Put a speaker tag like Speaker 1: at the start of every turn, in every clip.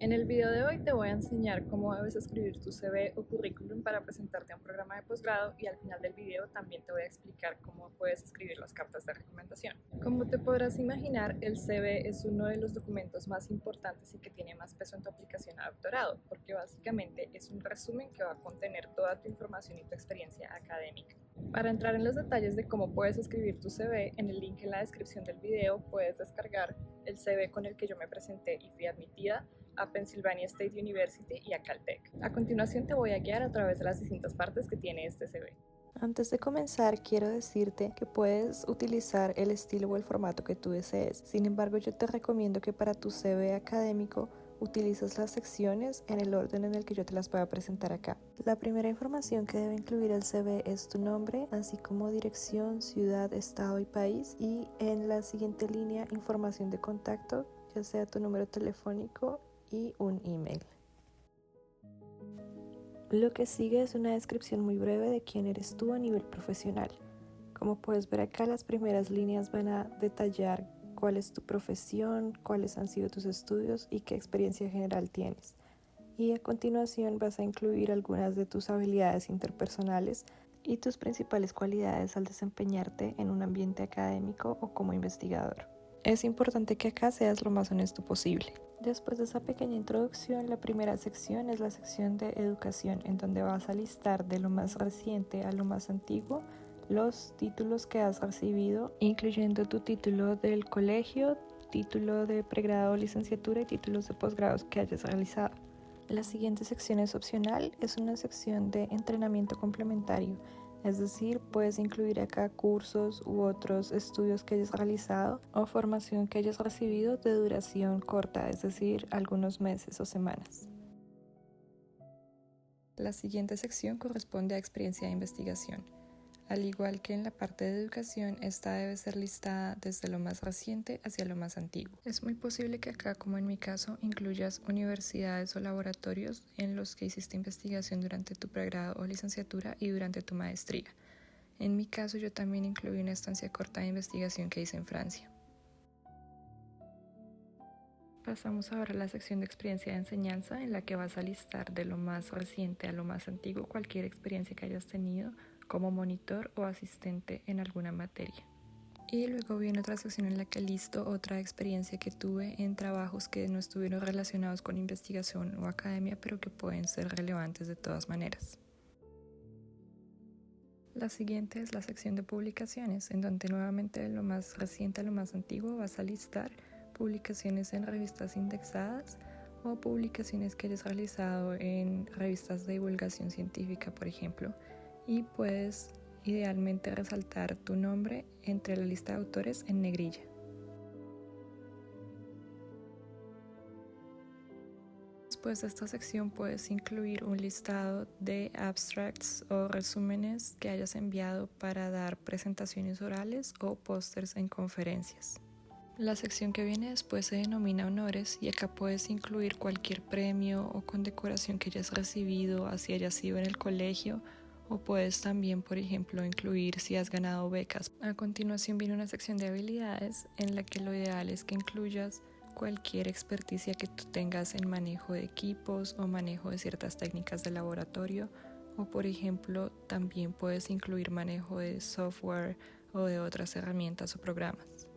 Speaker 1: En el video de hoy te voy a enseñar cómo debes escribir tu CV o currículum para presentarte a un programa de posgrado y al final del video también te voy a explicar cómo puedes escribir las cartas de recomendación. Como te podrás imaginar, el CV es uno de los documentos más importantes y que tiene más peso en tu aplicación a doctorado, porque básicamente es un resumen que va a contener toda tu información y tu experiencia académica. Para entrar en los detalles de cómo puedes escribir tu CV, en el link en la descripción del video puedes descargar el CV con el que yo me presenté y fui admitida a Pennsylvania State University y a Caltech. A continuación te voy a guiar a través de las distintas partes que tiene este CV.
Speaker 2: Antes de comenzar, quiero decirte que puedes utilizar el estilo o el formato que tú desees. Sin embargo, yo te recomiendo que para tu CV académico utilices las secciones en el orden en el que yo te las voy a presentar acá. La primera información que debe incluir el CV es tu nombre, así como dirección, ciudad, estado y país. Y en la siguiente línea, información de contacto, ya sea tu número telefónico y un email. Lo que sigue es una descripción muy breve de quién eres tú a nivel profesional. Como puedes ver acá, las primeras líneas van a detallar cuál es tu profesión, cuáles han sido tus estudios y qué experiencia general tienes. Y a continuación vas a incluir algunas de tus habilidades interpersonales y tus principales cualidades al desempeñarte en un ambiente académico o como investigador. Es importante que acá seas lo más honesto posible. Después de esa pequeña introducción, la primera sección es la sección de educación, en donde vas a listar de lo más reciente a lo más antiguo los títulos que has recibido, incluyendo tu título del colegio, título de pregrado o licenciatura y títulos de posgrados que hayas realizado. La siguiente sección es opcional, es una sección de entrenamiento complementario. Es decir, puedes incluir acá cursos u otros estudios que hayas realizado o formación que hayas recibido de duración corta, es decir, algunos meses o semanas. La siguiente sección corresponde a experiencia de investigación. Al igual que en la parte de educación, esta debe ser listada desde lo más reciente hacia lo más antiguo. Es muy posible que acá, como en mi caso, incluyas universidades o laboratorios en los que hiciste investigación durante tu pregrado o licenciatura y durante tu maestría. En mi caso, yo también incluí una estancia corta de investigación que hice en Francia. Pasamos ahora a la sección de experiencia de enseñanza, en la que vas a listar de lo más reciente a lo más antiguo cualquier experiencia que hayas tenido como monitor o asistente en alguna materia. Y luego viene otra sección en la que listo otra experiencia que tuve en trabajos que no estuvieron relacionados con investigación o academia, pero que pueden ser relevantes de todas maneras. La siguiente es la sección de publicaciones, en donde nuevamente de lo más reciente a lo más antiguo vas a listar publicaciones en revistas indexadas o publicaciones que hayas realizado en revistas de divulgación científica, por ejemplo, y puedes idealmente resaltar tu nombre entre la lista de autores en negrilla. Después de esta sección puedes incluir un listado de abstracts o resúmenes que hayas enviado para dar presentaciones orales o pósters en conferencias. La sección que viene después se denomina honores y acá puedes incluir cualquier premio o condecoración que hayas recibido, así hayas sido en el colegio, o puedes también, por ejemplo, incluir si has ganado becas. A continuación viene una sección de habilidades en la que lo ideal es que incluyas cualquier experticia que tú tengas en manejo de equipos o manejo de ciertas técnicas de laboratorio, o por ejemplo también puedes incluir manejo de software o de otras herramientas o programas.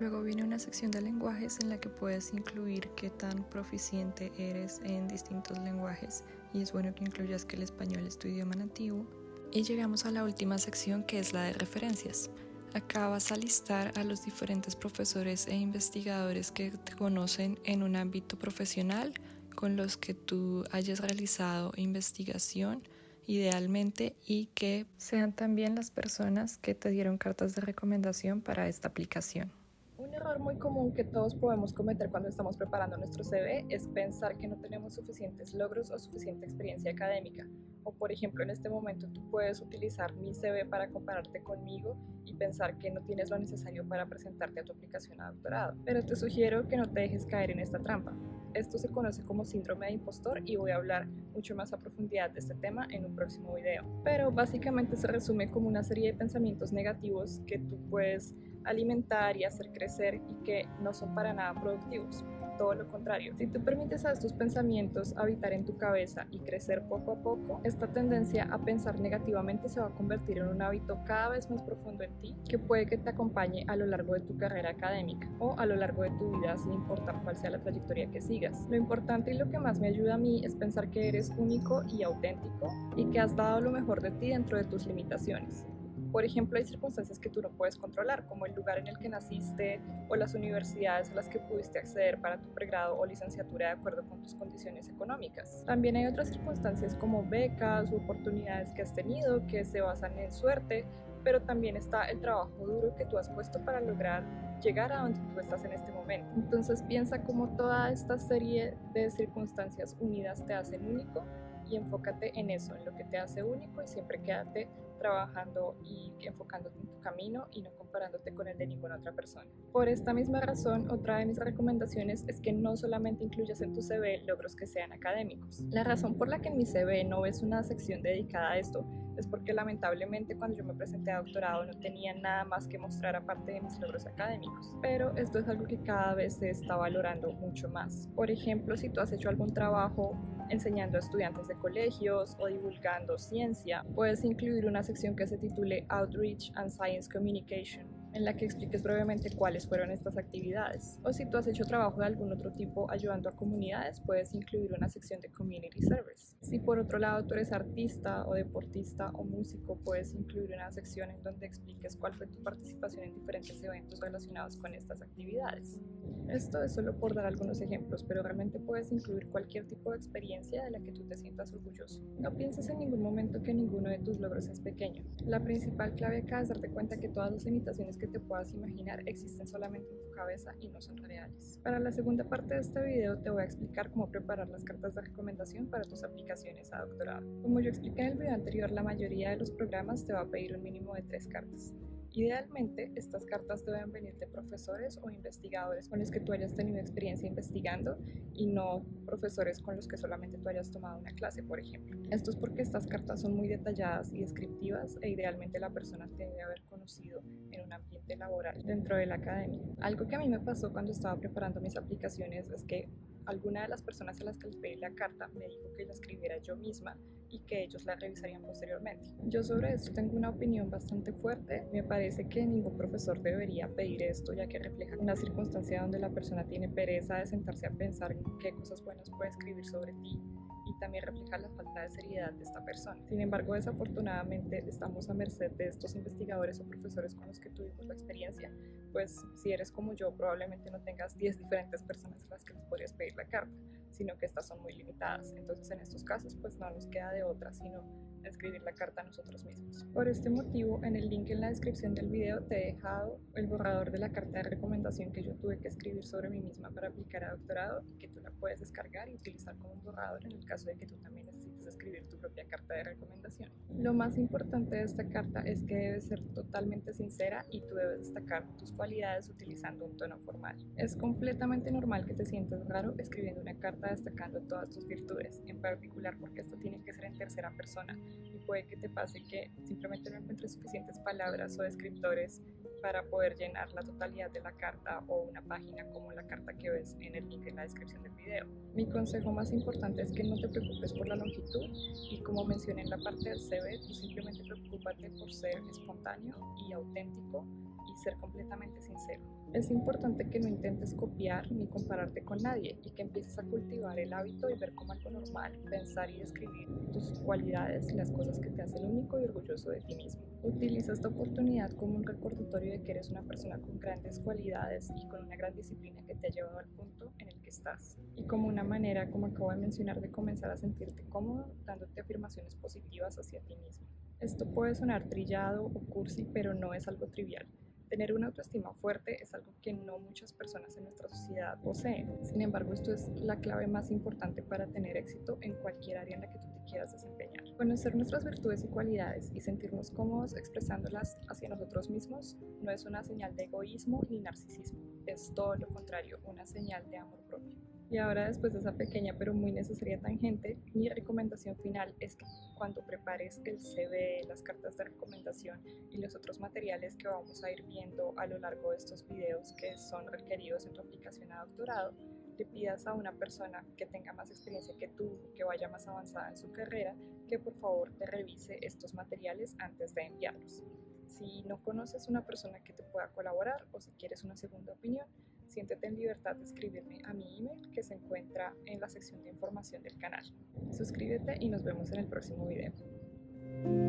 Speaker 2: Luego viene una sección de lenguajes en la que puedes incluir qué tan proficiente eres en distintos lenguajes, y es bueno que incluyas que el español es tu idioma nativo. Y llegamos a la última sección, que es la de referencias. Acá vas a listar a los diferentes profesores e investigadores que te conocen en un ámbito profesional con los que tú hayas realizado investigación idealmente, y que sean también las personas que te dieron cartas de recomendación para esta aplicación.
Speaker 1: Un error muy común que todos podemos cometer cuando estamos preparando nuestro CV es pensar que no tenemos suficientes logros o suficiente experiencia académica. O por ejemplo, en este momento tú puedes utilizar mi CV para compararte conmigo y pensar que no tienes lo necesario para presentarte a tu aplicación a doctorado. Pero te sugiero que no te dejes caer en esta trampa. Esto se conoce como síndrome de impostor y voy a hablar mucho más a profundidad de este tema en un próximo video. Pero básicamente se resume como una serie de pensamientos negativos que tú puedes alimentar y hacer crecer y que no son para nada productivos. Todo lo contrario, si tú permites a estos pensamientos habitar en tu cabeza y crecer poco a poco, esta tendencia a pensar negativamente se va a convertir en un hábito cada vez más profundo en ti, que puede que te acompañe a lo largo de tu carrera académica o a lo largo de tu vida, sin importar cuál sea la trayectoria que sigas. Lo importante y lo que más me ayuda a mí es pensar que eres único y auténtico y que has dado lo mejor de ti dentro de tus limitaciones. Por ejemplo, hay circunstancias que tú no puedes controlar, como el lugar en el que naciste o las universidades a las que pudiste acceder para tu pregrado o licenciatura de acuerdo con tus condiciones económicas. También hay otras circunstancias como becas u oportunidades que has tenido que se basan en suerte, pero también está el trabajo duro que tú has puesto para lograr llegar a donde tú estás en este momento. Entonces piensa cómo toda esta serie de circunstancias unidas te hacen único y enfócate en eso, en lo que te hace único, y siempre quédate trabajando y enfocándote en tu camino y no comparándote con el de ninguna otra persona. Por esta misma razón, otra de mis recomendaciones es que no solamente incluyas en tu CV logros que sean académicos. La razón por la que en mi CV no ves una sección dedicada a esto es porque lamentablemente cuando yo me presenté a doctorado no tenía nada más que mostrar aparte de mis logros académicos, pero esto es algo que cada vez se está valorando mucho más. Por ejemplo, si tú has hecho algún trabajo enseñando a estudiantes de colegios o divulgando ciencia, puedes incluir una sección que se titule Outreach and Science Communication, en la que expliques brevemente cuáles fueron estas actividades. O si tú has hecho trabajo de algún otro tipo ayudando a comunidades, puedes incluir una sección de Community Service. Si por otro lado tú eres artista o deportista o músico, puedes incluir una sección en donde expliques cuál fue tu participación en diferentes eventos relacionados con estas actividades. Esto es solo por dar algunos ejemplos, pero realmente puedes incluir cualquier tipo de experiencia de la que tú te sientas orgulloso. No pienses en ningún momento que ninguno de tus logros es pequeño. La principal clave acá es darte cuenta que todas las limitaciones que te puedas imaginar existen solamente en tu cabeza y no son reales. Para la segunda parte de este video te voy a explicar cómo preparar las cartas de recomendación para tus aplicaciones a doctorado. Como yo expliqué en el video anterior, la mayoría de los programas te va a pedir un mínimo de 3 cartas. Idealmente, estas cartas deben venir de profesores o investigadores con los que tú hayas tenido experiencia investigando y no profesores con los que solamente tú hayas tomado una clase, por ejemplo. Esto es porque estas cartas son muy detalladas y descriptivas e idealmente la persona te debe haber conocido en un ambiente laboral dentro de la academia. Algo que a mí me pasó cuando estaba preparando mis aplicaciones es que alguna de las personas a las que les pedí la carta me dijo que la escribiera yo misma y que ellos la revisarían posteriormente. Yo sobre esto tengo una opinión bastante fuerte. Me parece que ningún profesor debería pedir esto, ya que refleja una circunstancia donde la persona tiene pereza de sentarse a pensar en qué cosas buenas puede escribir sobre ti, y también refleja la falta de seriedad de esta persona. Sin embargo, desafortunadamente estamos a merced de estos investigadores o profesores con los que tuvimos la experiencia, pues si eres como yo, probablemente no tengas 10 diferentes personas a las que les podrías pedir la carta, sino que estas son muy limitadas. Entonces en estos casos pues no nos queda de otra sino escribir la carta a nosotros mismos. Por este motivo, en el link en la descripción del video te he dejado el borrador de la carta de recomendación que yo tuve que escribir sobre mí misma para aplicar a doctorado, y que tú la puedes descargar y utilizar como un borrador en el caso de que tú también necesites escribir tu propia carta de recomendación. Lo más importante de esta carta es que debe ser totalmente sincera y tú debes destacar tus cualidades utilizando un tono formal. Es completamente normal que te sientas raro escribiendo una carta destacando todas tus virtudes, en particular porque esto tiene que ser en tercera persona, y puede que te pase que simplemente no encuentres suficientes palabras o descriptores para poder llenar la totalidad de la carta o una página como la carta que ves en el link en la descripción del video. Mi consejo más importante es que no te preocupes por la longitud, y como mencioné en la parte del CV, tú simplemente preocúpate por ser espontáneo y auténtico y ser completamente sincero. Es importante que no intentes copiar ni compararte con nadie, y que empieces a cultivar el hábito y ver como algo normal pensar y describir tus cualidades y las cosas que te hacen único y orgulloso de ti mismo. Utiliza esta oportunidad como un recordatorio de que eres una persona con grandes cualidades y con una gran disciplina que te ha llevado al punto en el que estás, y como una manera, como acabo de mencionar, de comenzar a sentirte cómodo dándote afirmaciones positivas hacia ti mismo. Esto puede sonar trillado o cursi, pero no es algo trivial. Tener una autoestima fuerte es algo que no muchas personas en nuestra sociedad poseen. Sin embargo, esto es la clave más importante para tener éxito en cualquier área en la que tú te quieras desempeñar. Conocer nuestras virtudes y cualidades y sentirnos cómodos expresándolas hacia nosotros mismos no es una señal de egoísmo ni narcisismo, es todo lo contrario, una señal de amor propio. Y ahora, después de esa pequeña pero muy necesaria tangente, mi recomendación final es que cuando prepares el CV, las cartas de recomendación y los otros materiales que vamos a ir viendo a lo largo de estos videos que son requeridos en tu aplicación a doctorado, le pidas a una persona que tenga más experiencia que tú, que vaya más avanzada en su carrera, que por favor te revise estos materiales antes de enviarlos. Si no conoces una persona que te pueda colaborar o si quieres una segunda opinión, siéntete en libertad de escribirme a mi email que se encuentra en la sección de información del canal. Suscríbete y nos vemos en el próximo video.